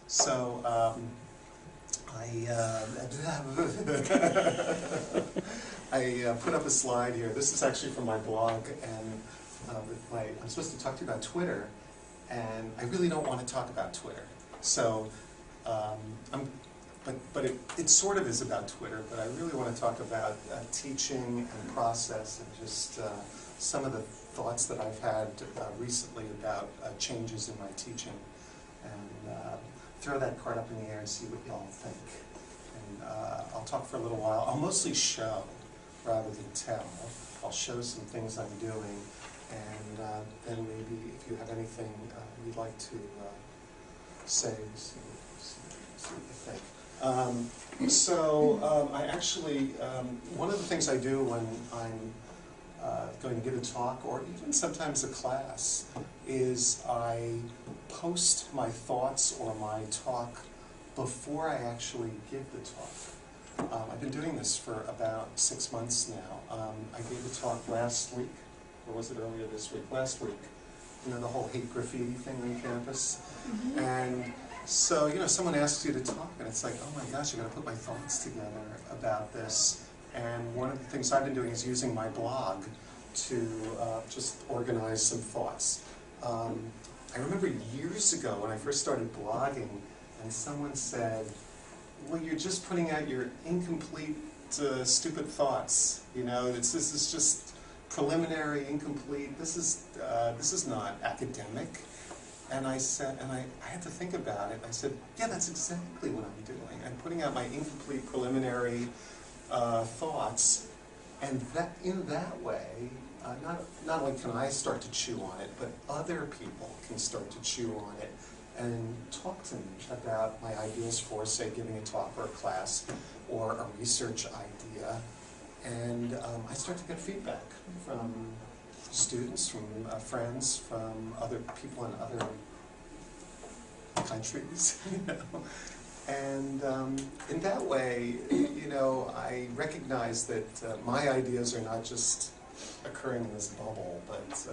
So I put up a slide here. This is actually from my blog, and I'm supposed to talk to you about Twitter, and I really don't want to talk about Twitter. So, but it sort of is about Twitter, but I really want to talk about teaching and process and just some of the thoughts that I've had recently about changes in my teaching, and throw that card up in the air and see what y'all think. And I'll talk for a little while. I'll mostly show rather than tell. I'll show some things I'm doing, and then maybe if you have anything you'd like to say, see what you think. I actually, one of the things I do when I'm going to give a talk, or even sometimes a class, is I post my thoughts or my talk before I actually give the talk. I've been doing this for about 6 months now. I gave a talk last week, or was it earlier this week? Last week. You know, the whole hate graffiti thing on campus. Mm-hmm. And so, you know, someone asks you to talk, and it's like, oh my gosh, I've got to put my thoughts together about this. And one of the things I've been doing is using my blog to just organize some thoughts. I remember years ago when I first started blogging, and someone said, well, you're just putting out your incomplete, stupid thoughts. You know, this is just preliminary, incomplete. This is not academic. And I said, and I had to think about it. I said, yeah, that's exactly what I'm doing. I'm putting out my incomplete, preliminary thoughts, and that in that way, not only can I start to chew on it, but other people can start to chew on it and talk to me about my ideas for, say, giving a talk or a class or a research idea. And I start to get feedback from students, from friends, from other people in other countries, you know. And in that way, you know, I recognize that my ideas are not just occurring in this bubble, but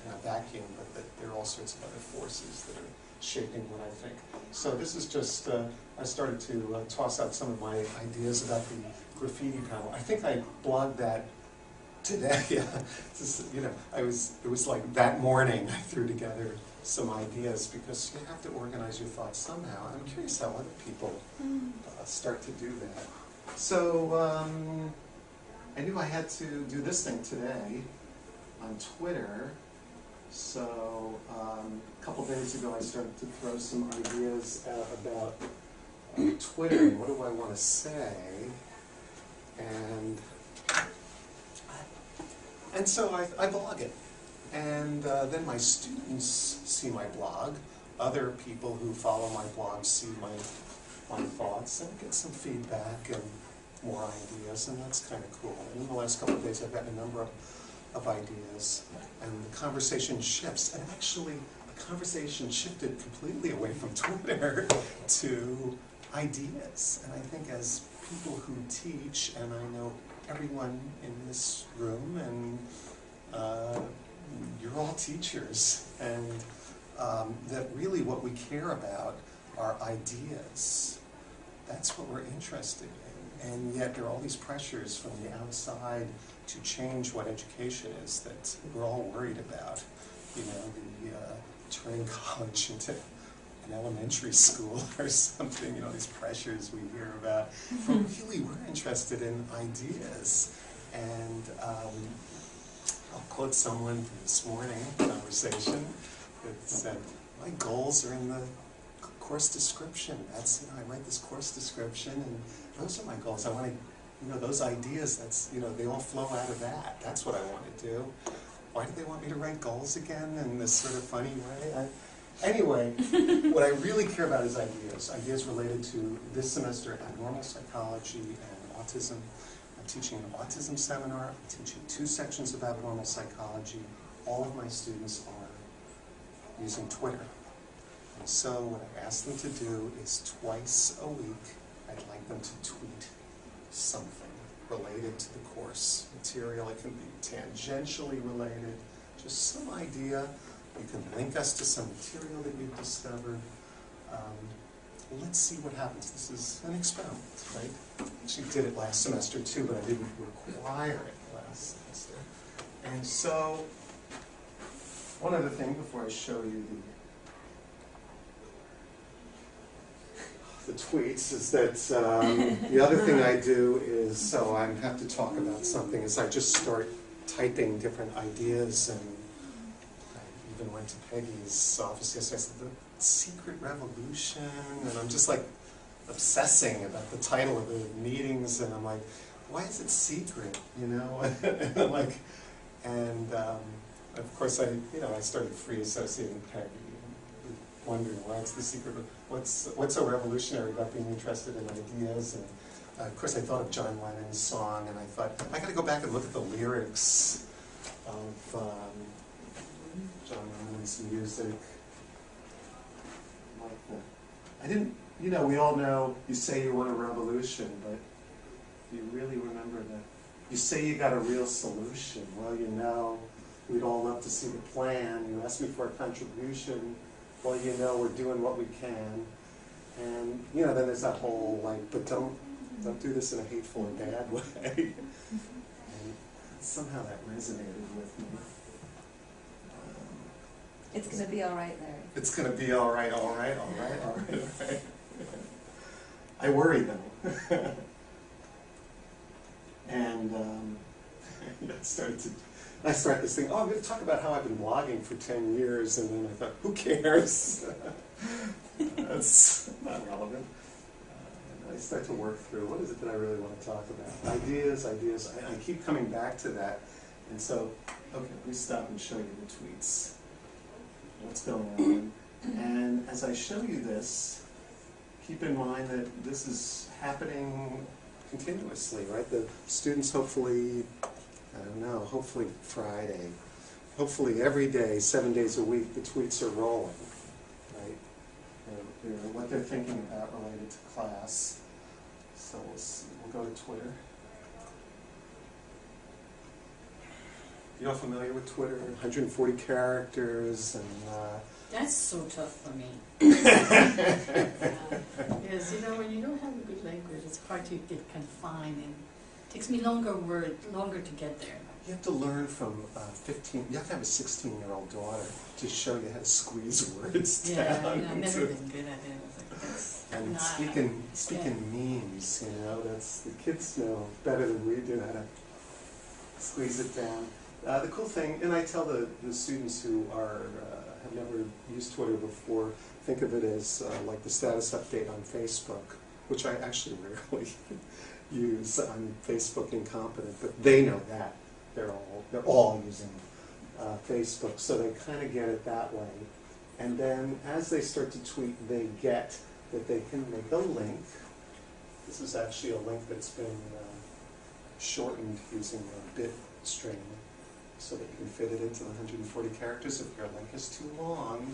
in a vacuum, but that there are all sorts of other forces that are shaping what I think. So this is just, I started to toss out some of my ideas about the graffiti panel. I think I blogged that today. Yeah, just, you know, it was like that morning I threw together some ideas, because you have to organize your thoughts somehow. I'm curious how other people start to do that. So I knew I had to do this thing today on Twitter. So a couple days ago I started to throw some ideas out about Twitter. What do I want to say? And so I blog it. And then my students see my blog. Other people who follow my blog see my thoughts, and get some feedback and more ideas, and that's kind of cool. And in the last couple of days I've gotten a number of ideas, and the conversation shifts. And actually, the conversation shifted completely away from Twitter to ideas. And I think as people who teach, and I know everyone in this room, and you're all teachers, and that really what we care about are ideas. That's what we're interested in. And yet there are all these pressures from the outside to change what education is that we're all worried about. You know, turning college into an elementary school or something, you know, these pressures we hear about. But really, we're interested in ideas. And I'll quote someone from this morning conversation that said, my goals are in the course description. That's, you know, I write this course description, and those are my goals. I want to, you know, those ideas, that's, you know, they all flow out of that. That's what I want to do. Why do they want me to write goals again in this sort of funny way? Anyway, what I really care about is ideas related to this semester abnormal psychology and autism. I'm teaching an autism seminar. I'm teaching 2 sections of abnormal psychology. All of my students are using Twitter. And so what I ask them to do is twice a week, I'd like them to tweet something related to the course material. It can be tangentially related, just some idea. You can link us to some material that you've discovered. let's see what happens. This is an experiment, right? Actually did it last semester too, but I didn't require it last semester. And so, one other thing before I show you the tweets is that the other thing I do is, so I have to talk about something, is I just start typing different ideas, and I even went to Peggy's office yesterday. I said, the secret revolution, and I'm just like obsessing about the title of the meetings, and I'm like, why is it secret, you know? And I'm like, and of course I started free associating Peggy, wondering why it's the secret. What's so revolutionary about being interested in ideas? And of course I thought of John Lennon's song, and I thought, I got to go back and look at the lyrics of John Lennon's music. I didn't, we all know you say you want a revolution, but do you really remember that? You say you got a real solution. Well, we'd all love to see the plan. You ask me for a contribution. Well, we're doing what we can. And, then there's that whole, but don't do this in a hateful or bad way. And somehow that resonated with me. It's going to be all right, Larry. It's going to be all right, all right, all right, all right, all right. I worry, though. And I started this thing, I'm going to talk about how I've been blogging for 10 years, and then I thought, who cares? That's not relevant. I start to work through, what is it that I really want to talk about? Ideas. I keep coming back to that. And so, okay, let me stop and show you the tweets. What's going on? And as I show you this, keep in mind that this is happening continuously, right? The students hopefully, hopefully Friday, hopefully every day, 7 days a week, the tweets are rolling, right? What they're thinking about related to class. So we'll go to Twitter. You all familiar with Twitter? 140 characters and... That's so tough for me. Yes, when you don't have a good language, it's hard to get confined, and it takes me longer to get there. You have to learn from 15, you have to have a 16-year-old daughter to show you how to squeeze words down. Yeah, I've never been good at it. And speaking memes, that's, the kids know better than we do how to squeeze it down. The cool thing, and I tell the students who have never used Twitter before, think of it as like the status update on Facebook, which I actually rarely use. I'm Facebook incompetent, but they know that. They're all using Facebook, so they kind of get it that way. And then as they start to tweet, they get that they can make a link. This is actually a link that's been shortened using a bit string, so that you can fit it into the 140 characters. If your link is too long,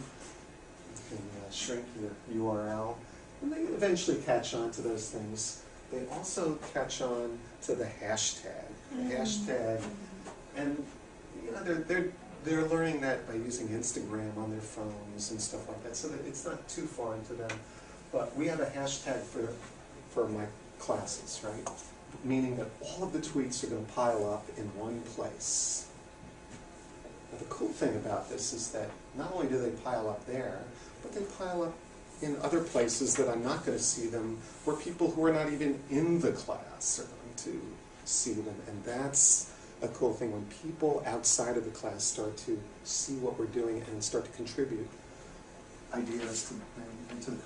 you can shrink your URL. And they eventually catch on to those things. They also catch on to the hashtag. The hashtag, and they're learning that by using Instagram on their phones and stuff like that, so that it's not too foreign to them. But we have a hashtag for my classes, right? Meaning that all of the tweets are going to pile up in one place. Now, the cool thing about this is that not only do they pile up there, but they pile up in other places that I'm not going to see them, where people who are not even in the class are going to see them. And that's a cool thing, when people outside of the class start to see what we're doing and start to contribute ideas into the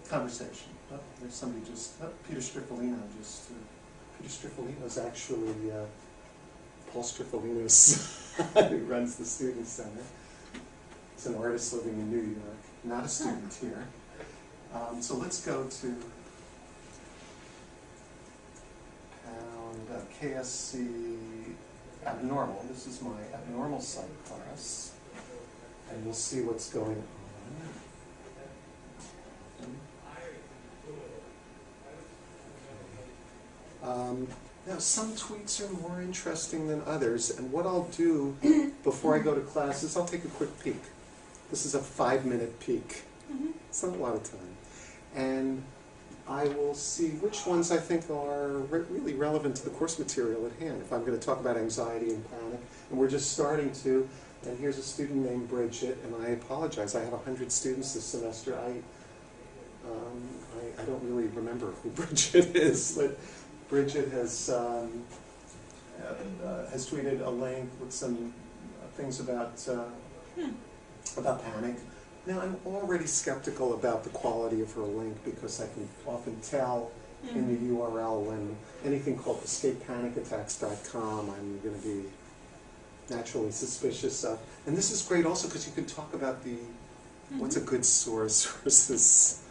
conversation. Oh, there's somebody Peter Strifolino Peter Strifolino's actually Paul Strifolino's who runs the Student Center. He's an artist living in New York, not a student here. So let's go to KSC Abnormal. This is my abnormal psych class, and you'll see what's going on. Now, some tweets are more interesting than others, and what I'll do before I go to class is I'll take a quick peek. This is a 5-minute peek. It's not a lot of time. and I will see which ones I think are really relevant to the course material at hand. If I'm going to talk about anxiety and panic, and we're just starting to, and here's a student named Bridget, and I apologize, I have 100 students this semester. I don't really remember who Bridget is, but Bridget has tweeted a link with some things about panic. Now, I'm already skeptical about the quality of her link because I can often tell in the URL when anything called escapepanicattacks.com I'm going to be naturally suspicious of. And this is great also because you can talk about the what's a good source versus,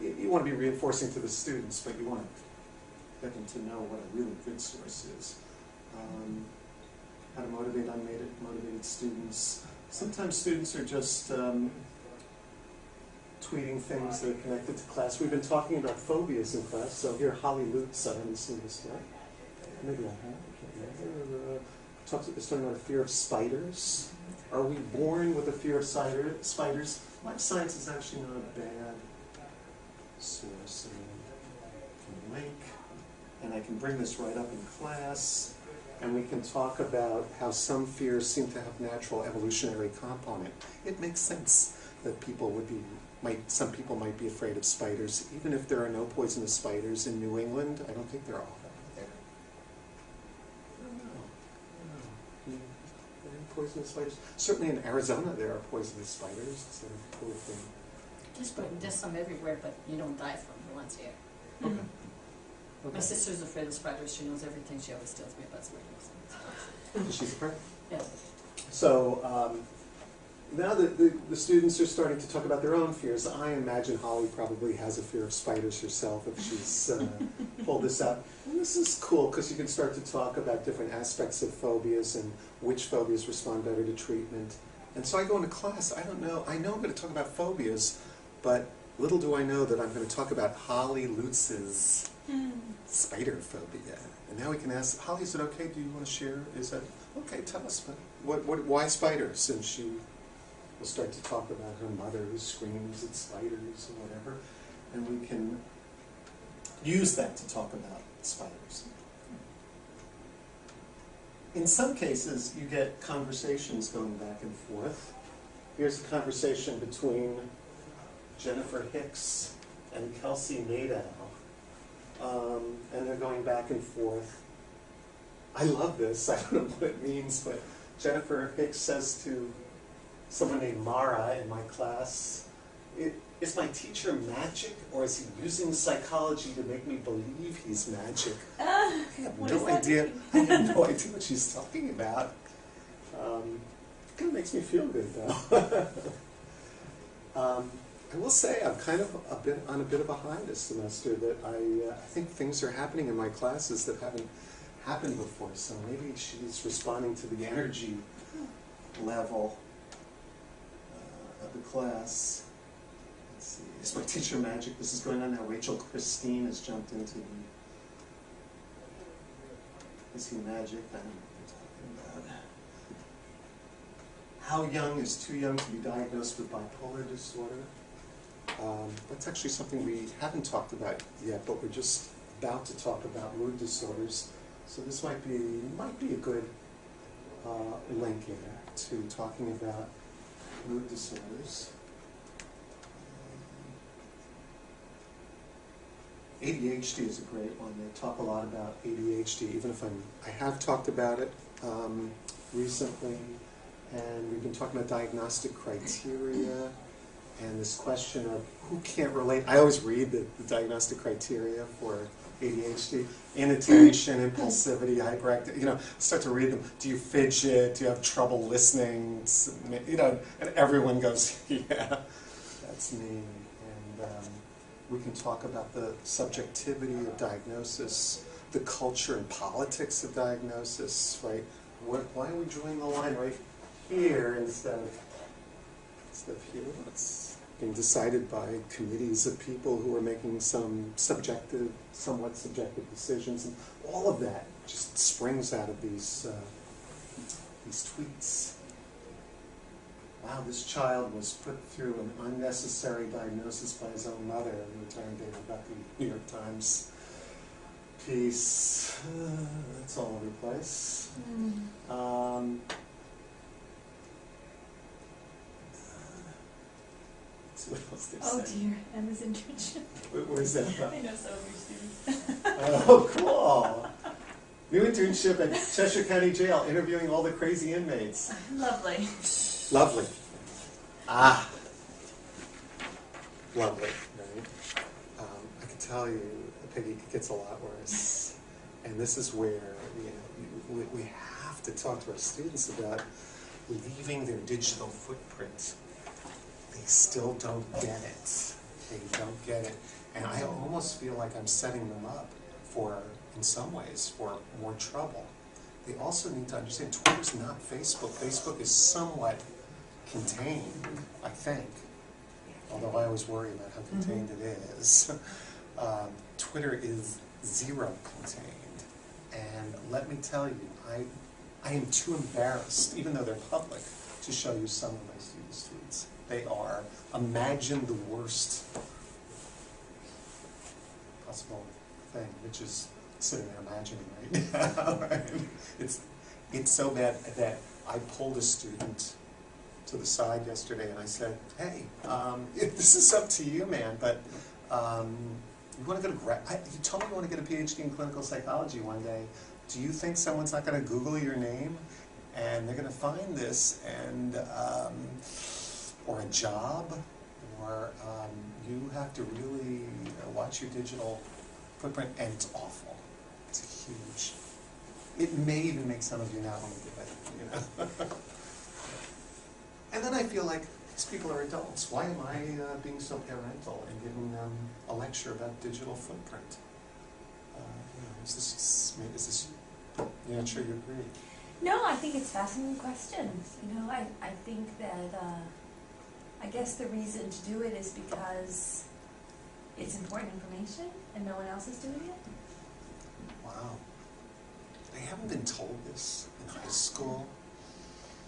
you want to be reinforcing to the students, but you want to get them to know what a really good source is. How to motivate unmotivated students. Sometimes students are just tweeting things that are connected to class. We've been talking about phobias in class, so here Holly Lutz, I haven't seen this yet. Maybe I have, I can't remember. It's talking about a fear of spiders. Are we born with a fear of spiders? Life science is actually not a bad source. I can link, and I can bring this right up in class. And we can talk about how some fears seem to have natural evolutionary component. It makes sense that some people might be afraid of spiders, even if there are no poisonous spiders in New England. I don't think there are all there. I don't know. Are there any poisonous spiders? Certainly in Arizona there are poisonous spiders. It's a cool thing. There's some everywhere, but you don't die from the ones here. Okay. Okay. My sister's afraid of spiders. She knows everything. She always tells me about spiders. She's afraid? Yeah. So now that the students are starting to talk about their own fears, I imagine Holly probably has a fear of spiders herself if she's pulled this out. And this is cool because you can start to talk about different aspects of phobias and which phobias respond better to treatment. And so I go into class, I don't know, I know I'm going to talk about phobias, but little do I know that I'm going to talk about Holly Lutz's spider phobia. And now we can ask, Holly, is it okay? Do you want to share? Is that okay? Tell us, why spiders? And she will start to talk about her mother who screams at spiders or whatever. And we can use that to talk about spiders. In some cases, you get conversations going back and forth. Here's a conversation between Jennifer Hicks and Kelsey Nadow. And they're going back and forth. I love this. I don't know what it means, but Jennifer Hicks says to someone named Mara in my class, is my teacher magic, or is he using psychology to make me believe he's magic? I have no idea. I have no idea what she's talking about. It kind of makes me feel good, though. I will say I'm kind of on a bit of a high this semester, that I think things are happening in my classes that haven't happened before. So maybe she's responding to the energy level of the class. Let's see. Is my teacher magic? This is going on now. Rachel Christine has jumped into the. Is he magic? I don't know what we're talking about. How young is too young to be diagnosed with bipolar disorder? That's actually something we haven't talked about yet, but we're just about to talk about mood disorders. So this might be a good link here to talking about mood disorders. ADHD is a great one. They talk a lot about ADHD, even if I have talked about it recently. And we've been talking about diagnostic criteria and this question of who can't relate. I always read the diagnostic criteria for ADHD: inattention, impulsivity, hyperactive. Start to read them. Do you fidget? Do you have trouble listening? And everyone goes, yeah, that's me. And we can talk about the subjectivity of diagnosis, the culture and politics of diagnosis, right? Why are we drawing the line right here instead of here? It's being decided by committees of people who are making some somewhat subjective decisions, and all of that just springs out of these tweets. wow, this child was put through an unnecessary diagnosis by his own mother, and returned David about the New York Times piece. It's all over the place. Let's see what else they Oh say. dear, Emma's internship. Where's that? I know some of your students. Oh, cool. New internship at Cheshire County Jail, interviewing all the crazy inmates. Lovely. Lovely. Ah. Lovely, right? I can tell you, Peggy, it gets a lot worse. And this is where, we have to talk to our students about leaving their digital footprint. They still don't get it. They don't get it. And I almost feel like I'm setting them up for, in some ways, for more trouble. They also need to understand Twitter's not Facebook. Facebook is somewhat contained, I think. Although I always worry about how contained it is. Twitter is zero contained. And let me tell you, I am too embarrassed, even though they're public, to show you some of my students' tweets. They are, imagine the worst possible thing, which is sitting there imagining right now. Right? It's so bad that I pulled a student to the side yesterday and I said, hey, this is up to you, man, but you want to go to you told me you want to get a PhD in clinical psychology one day. Do you think someone's not going to Google your name and they're going to find this and or a job, or you have to really watch your digital footprint, and it's awful. It's huge. It may even make some of you not want to do it, And then I feel like these people are adults. Why am I being so parental and giving them a lecture about digital footprint? Is this, you're not sure you agree? No, I think it's fascinating questions. I think that, I guess the reason to do it is because it's important information and no one else is doing it. Wow. They haven't been told this in high school.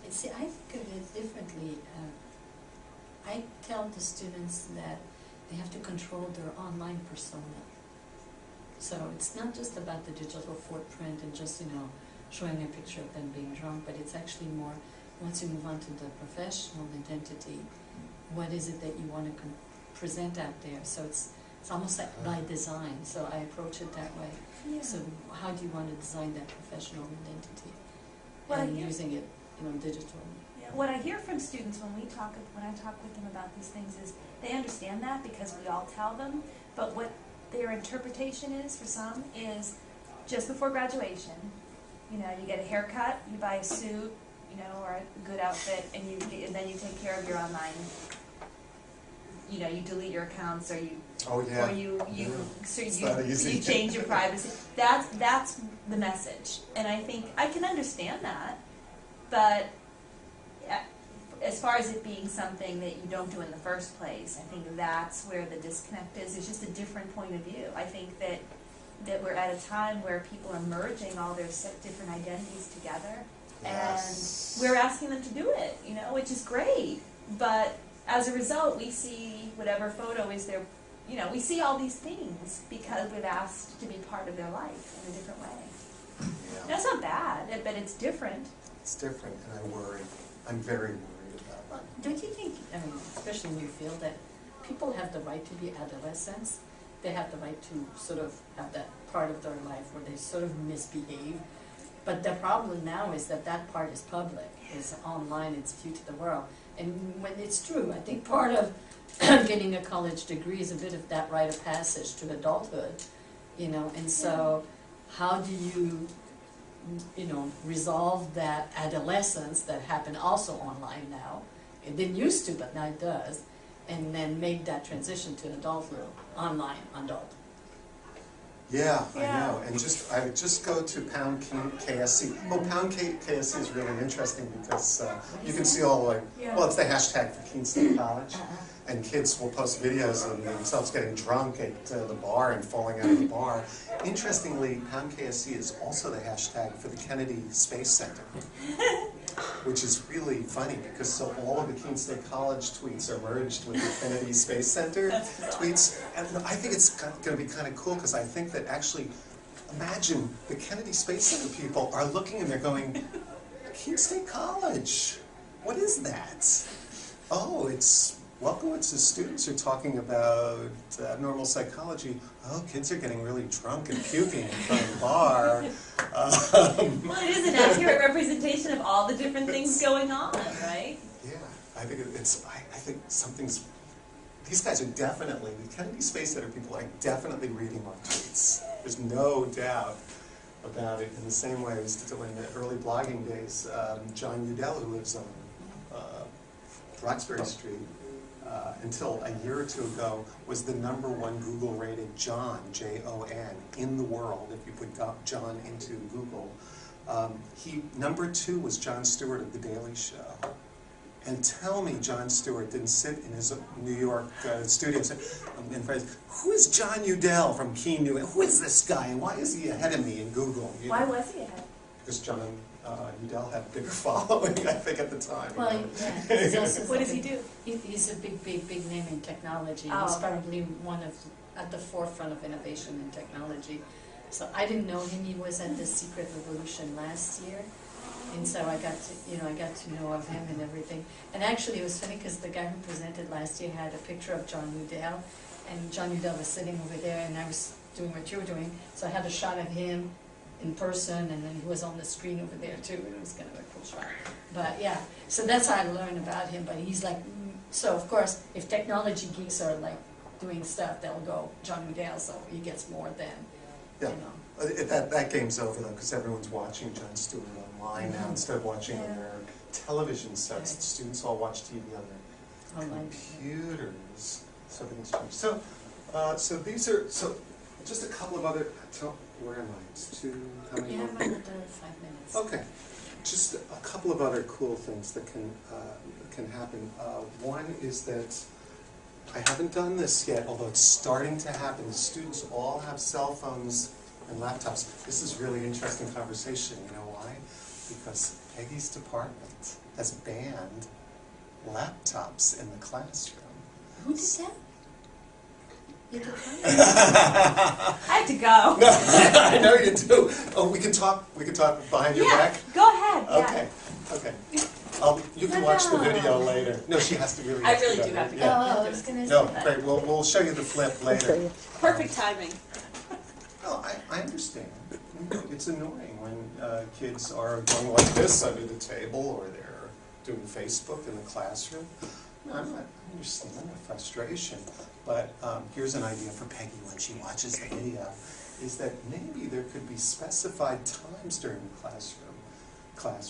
See, I think of it differently. I tell the students that they have to control their online persona. So it's not just about the digital footprint and just, showing a picture of them being drunk, but it's actually more, once you move on to the professional identity, what is it that you want to present out there? So it's almost like by design, so I approach it that way. Yeah. So how do you want to design that professional identity? Well, and using it, digital. Yeah. What I hear from students when I talk with them about these things is they understand that because we all tell them, but what their interpretation is for some is just before graduation, you get a haircut, you buy a suit, or a good outfit, and then you take care of your online. You delete your accounts, or you you change your privacy. That's the message, and I think I can understand that, but as far as it being something that you don't do in the first place, I think that's where the disconnect is. It's just a different point of view. I think that we're at a time where people are merging all their different identities together, Yes. and we're asking them to do it, which is great. But as a result, we see whatever photo is their, we see all these things because we've asked to be part of their life in a different way. Yeah. That's not bad, but it's different. It's different, and I worry. I'm very worried about it. Don't you think, especially when you feel that people have the right to be adolescents, they have the right to sort of have that part of their life where they sort of misbehave. But the problem now is that part is public, it's online, it's viewed to the world. And when it's true, I think part of getting a college degree is a bit of that rite of passage to adulthood, and so how do you, resolve that adolescence that happened also online now? It didn't used to, but now it does. And then make that transition to adulthood, online adult. Yeah, I know. And I would just go to Pound KSC. Oh, Pound KSC is really interesting because you can see all it's the hashtag for Keene State College. And kids will post videos of themselves getting drunk at the bar and falling out of the bar. Interestingly, Pound KSC is also the hashtag for the Kennedy Space Center. which is really funny because so all of the Keene State College tweets are merged with the Kennedy Space Center tweets. And I think it's going to be kind of cool because I think that actually, imagine the Kennedy Space Center people are looking and they're going, Keene State College, what is that? Oh, it's Welkowitz's students are talking about abnormal psychology. Oh, kids are getting really drunk and puking in front of the bar. Well, it is an accurate representation of all the different things going on, right? Yeah, I think I think something's, these guys are definitely, the Kennedy Space Center people are definitely reading our tweets. There's no doubt about it. In the same way as in the early blogging days, John Udell, who lives on Roxbury Street, until a year or two ago, was the #1 Google rated John, J-O-N, in the world, if you put John into Google. #2 was Jon Stewart of The Daily Show. And tell me Jon Stewart didn't sit in his New York studio and say, who is John Udell from Keene, New England? Who is this guy, and why is he ahead of me in Google? You Why know? was he ahead? Because John Udell had a bigger following, I think, at the time. Well, yeah, he's also What does he do? He's a big name in technology. Oh, He's okay. probably at the forefront of innovation in technology. So I didn't know him. He was at the Secret Revolution last year, and so I got to know of him and everything. And actually, it was funny because the guy who presented last year had a picture of John Udell, and John Udell was sitting over there, and I was doing what you were doing, so I had a shot of him in person, and then he was on the screen over there too, and it was kind of a cool shot. But yeah, so that's how I learned about him. But he's like, so of course, if technology geeks are like doing stuff, they'll go John Udell, so he gets more than, Yeah. you know. That game's over though, because everyone's watching Jon Stewart online now instead of watching on their television sets. Right. The students all watch TV on their Online. computers. So everything's changed. So these are just a couple of other. Where am I? It's how many You more? have another 5 minutes. Okay, just a couple of other cool things that can happen. One is that I haven't done this yet, although it's starting to happen. The students all have cell phones and laptops. This is really interesting conversation. You know why? Because Peggy's department has banned laptops in the classroom. Who did that? You did that? I have to go. No, I know you do. Oh, we can talk behind your Yeah, back? go ahead. Okay, okay. You can watch the video later. No, she has to really. I really do have to go. Yeah. Oh, I was going to say No, that. great. We'll show you the flip later. Perfect timing. No, I understand. It's annoying when kids are going like this under the table, or they're doing Facebook in the classroom. No, I understand the frustration, but here's an idea for Peggy when she watches the video, is that maybe there could be specified times during the class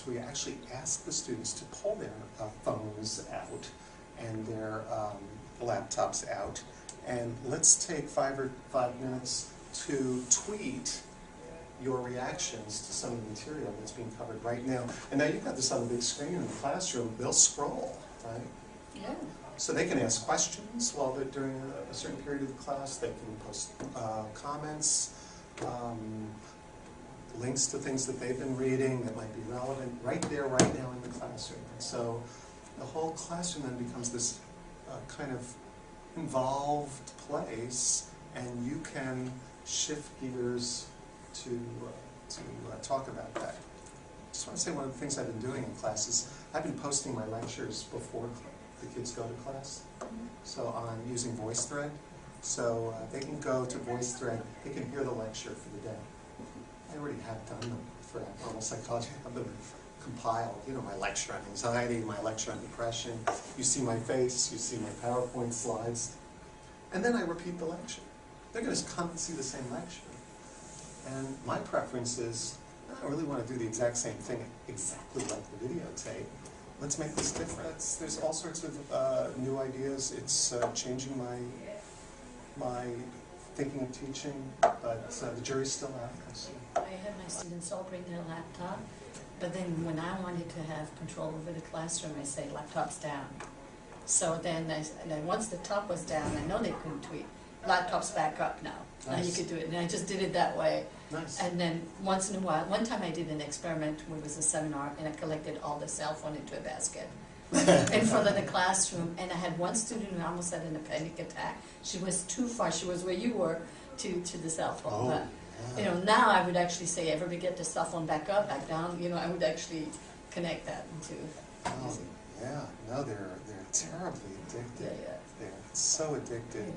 where you actually ask the students to pull their phones out and their laptops out, and let's take 5 minutes to tweet your reactions to some of the material that's being covered right now. And now you've got this on the big screen in the classroom. They'll scroll, right? Yeah. So they can ask questions while they're during a certain period of the class. They can post comments, links to things that they've been reading that might be relevant right there, right now in the classroom. And so the whole classroom then becomes this kind of involved place, and you can shift gears to talk about that. I just want to say one of the things I've been doing in class is I've been posting my lectures before the kids go to class. So I'm using VoiceThread. So they can go to VoiceThread, they can hear the lecture for the day. I already have done them for abnormal psychology. I have them compiled. You know, my lecture on anxiety, my lecture on depression. You see my face, you see my PowerPoint slides. And then I repeat the lecture. They're going to come and see the same lecture. And my preference is, I don't really want to do the exact same thing exactly like the videotape. Let's make this different. There's all sorts of new ideas. It's changing my thinking of teaching, but the jury's still out. I had my students all bring their laptop, but then when I wanted to have control over the classroom, I say laptops down. So then once the top was down, I know they couldn't tweet. laptop's back up now. Now you Nice. could do it, and I just did it that way. Nice. And then once in a while, one time I did an experiment where it was a seminar, and I collected all the cell phone into a basket in front of the classroom, and I had one student who almost had a panic attack. She was too far, she was where you were, to the cell phone. Oh, But, you know, now I would actually say, everybody get the cell phone back up, back down, you know, I would actually connect that into, Oh, yeah, no, they're terribly yeah, addicted. yeah. They're so addicted.